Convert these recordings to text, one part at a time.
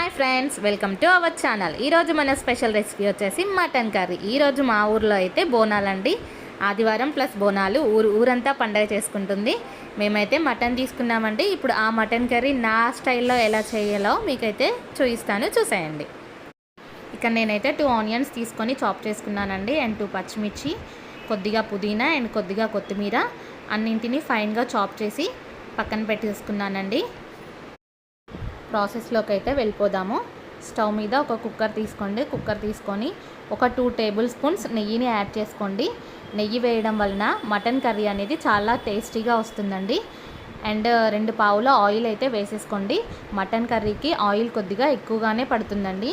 Hi friends, welcome to our channel. ఈరోజు మన special recipe వచ్చేసి మటన్ కర్రీ. ఈరోజు మా ఊర్లో అయితే బోనాలండి. ఆదివారం ప్లస్ బోనాలు ఊరంతా పండగ చేసుకుంటుంది. మేమైతే మటన్ తీసుకున్నామండి. ఇప్పుడు ఆ మటన్ కర్రీ నా స్టైల్లో ఎలా చేయాలో మీకైతే చూపిస్తాను, చూసేయండి. ఇక్కడ నేనైతే 2 ఆనియన్స్ తీసుకొని చాప్ చేసుకున్నానండి. అండ్ 2 పచ్చిమిర్చి, కొద్దిగా పుదీనా అండ్ కొద్దిగా కొత్తిమీర అన్నింటినీ ఫైన్గా చాప్ చేసి పక్కన పెట్టేసుకున్నానండి. ప్రాసెస్లోకి అయితే వెళ్ళిపోదాము. స్టవ్ మీద ఒక కుక్కర్ తీసుకోండి. కుక్కర్ తీసుకొని ఒక 2 టేబుల్ స్పూన్స్ నెయ్యిని యాడ్ చేసుకోండి. నెయ్యి వేయడం వలన మటన్ కర్రీ అనేది చాలా టేస్టీగా వస్తుందండి. అండ్ 2 పావుల ఆయిల్ అయితే వేసేసుకోండి. మటన్ కర్రీకి ఆయిల్ కొద్దిగా ఎక్కువగానే పడుతుందండి.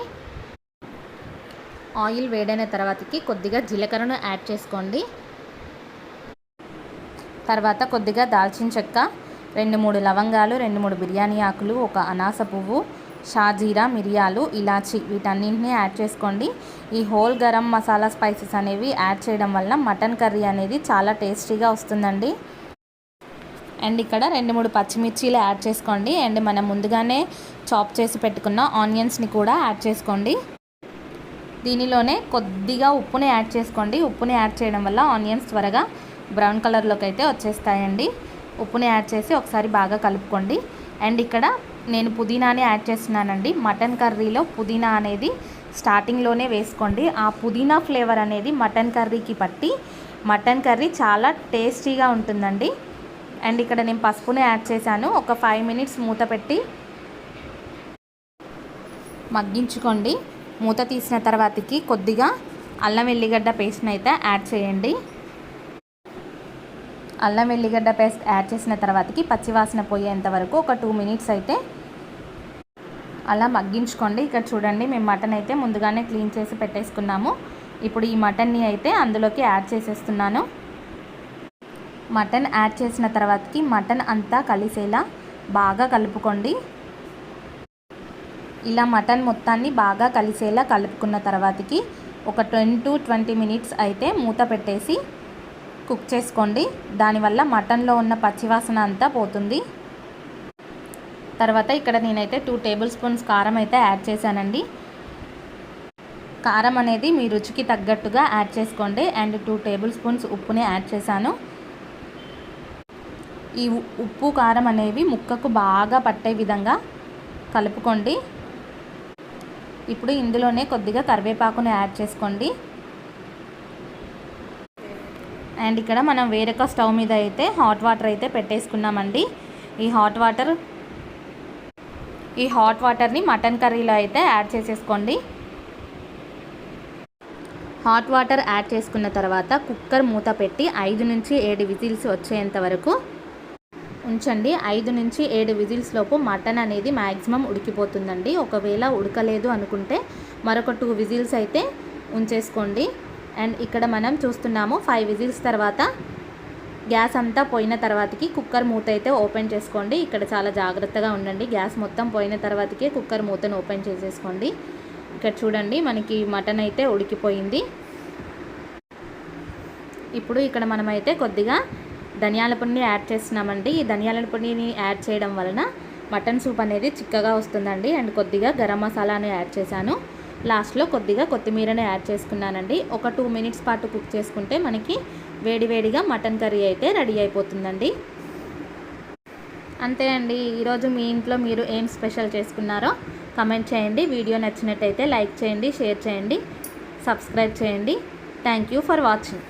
ఆయిల్ వేడైన తర్వాతకి కొద్దిగా జీలకర్రను యాడ్ చేసుకోండి. తర్వాత కొద్దిగా దాల్చిన చెక్క, 2-3 లవంగాలు, 2-3 బిర్యానీ ఆకులు, 1 అనాస పువ్వు, షాజీరా, మిరియాలు, ఇలాచి వీటన్నింటినీ యాడ్ చేసుకోండి. ఈ హోల్ గరం మసాలా స్పైసెస్ అనేవి యాడ్ చేయడం వల్ల మటన్ కర్రీ అనేది చాలా టేస్టీగా వస్తుందండి. అండ్ ఇక్కడ 2-3 పచ్చిమిర్చీలు యాడ్ చేసుకోండి. అండ్ మనం ముందుగానే చాప్ చేసి పెట్టుకున్న ఆనియన్స్ని కూడా యాడ్ చేసుకోండి. దీనిలోనే కొద్దిగా ఉప్పుని యాడ్ చేసుకోండి. ఉప్పుని యాడ్ చేయడం వల్ల ఆనియన్స్ త్వరగా బ్రౌన్ కలర్లోకి అయితే వచ్చేస్తాయండి. ఉప్పుని యాడ్ చేసి ఒకసారి బాగా కలుపుకోండి. అండ్ ఇక్కడ నేను పుదీనాని యాడ్ చేస్తున్నానండి. మటన్ కర్రీలో పుదీనా అనేది స్టార్టింగ్లోనే వేసుకోండి. ఆ పుదీనా ఫ్లేవర్ అనేది మటన్ కర్రీకి పట్టి మటన్ కర్రీ చాలా టేస్టీగా ఉంటుందండి. అండ్ ఇక్కడ నేను పసుపుని యాడ్ చేశాను. ఒక 5 మినిట్స్ మూత పెట్టి మగ్గించుకోండి. మూత తీసిన తర్వాతకి కొద్దిగా అల్లం వెల్లిగడ్డ పేస్ట్ని అయితే యాడ్ చేయండి. అల్లం వెల్లిగడ్డ పేస్ట్ యాడ్ చేసిన తర్వాతకి పచ్చివాసన పోయేంత వరకు ఒక 2 మినిట్స్ అయితే అలా మగ్గించుకోండి. ఇక్కడ చూడండి, మేము మటన్ అయితే ముందుగానే క్లీన్ చేసి పెట్టేసుకున్నాము. ఇప్పుడు ఈ మటన్ని అయితే అందులోకి యాడ్ చేసేస్తున్నాను. మటన్ యాడ్ చేసిన తర్వాతకి మటన్ అంతా కలిసేలా బాగా కలుపుకోండి. ఇలా మటన్ మొత్తాన్ని బాగా కలిసేలా కలుపుకున్న తర్వాతకి ఒక 10 to 20 మినిట్స్ అయితే మూత పెట్టేసి కుక్ చేసుకోండి. దానివల్ల మటన్లో ఉన్న పచ్చివాసన అంతా పోతుంది. తర్వాత ఇక్కడ నేనైతే 2 టేబుల్ స్పూన్స్ కారం అయితే యాడ్ చేశానండి. కారం అనేది మీ రుచికి తగ్గట్టుగా యాడ్ చేసుకోండి. అండ్ 2 టేబుల్ స్పూన్స్ ఉప్పుని యాడ్ చేశాను. ఈ ఉప్పు కారం అనేవి ముక్కకు బాగా పట్టే విధంగా కలుపుకోండి. ఇప్పుడు ఇందులోనే కొద్దిగా కరివేపాకును యాడ్ చేసుకోండి. అండ్ ఇక్కడ మనం వేరొక స్టవ్ మీద అయితే హాట్ వాటర్ అయితే పెట్టేసుకున్నామండి. ఈ హాట్ వాటర్ని మటన్ కర్రీలో అయితే యాడ్ చేసేసుకోండి. హాట్ వాటర్ యాడ్ చేసుకున్న తర్వాత కుక్కర్ మూత పెట్టి 5 నుంచి 7 విజిల్స్ వచ్చేంత వరకు ఉంచండి. 5 నుంచి 7 విజిల్స్ లోపు మటన్ అనేది మ్యాక్సిమం ఉడికిపోతుందండి. ఒకవేళ ఉడకలేదు అనుకుంటే మరొక 2 విజిల్స్ అయితే ఉంచేసుకోండి. అండ్ ఇక్కడ మనం చూస్తున్నాము 5 విజిల్స్ తర్వాత గ్యాస్ అంతా పోయిన తర్వాతకి కుక్కర్ మూత అయితే ఓపెన్ చేసుకోండి. ఇక్కడ చాలా జాగ్రత్తగా ఉండండి. గ్యాస్ మొత్తం పోయిన తర్వాతకే కుక్కర్ మూతను ఓపెన్ చేసేసుకోండి. ఇక్కడ చూడండి, మనకి మటన్ అయితే ఉడికిపోయింది. ఇప్పుడు ఇక్కడ మనమైతే కొద్దిగా ధనియాల పొడిని యాడ్ చేస్తున్నామండి. ఈ ధనియాల పొడిని యాడ్ చేయడం వలన మటన్ సూప్ అనేది చిక్కగా వస్తుందండి. అండ్ కొద్దిగా గరం మసాలాని యాడ్ చేశాను. లాస్ట్లో కొద్దిగా కొత్తిమీరని యాడ్ చేసుకున్నానండి. ఒక 2 మినిట్స్ పాటు కుక్ చేసుకుంటే మనకి వేడివేడిగా మటన్ కర్రీ అయితే రెడీ అయిపోతుందండి. అంతే అండి. ఈరోజు మీ ఇంట్లో మీరు ఏం స్పెషల్ చేసుకున్నారో కమెంట్ చేయండి. వీడియో నచ్చినట్టయితే లైక్ చేయండి, షేర్ చేయండి, సబ్స్క్రైబ్ చేయండి. Thank you for watching.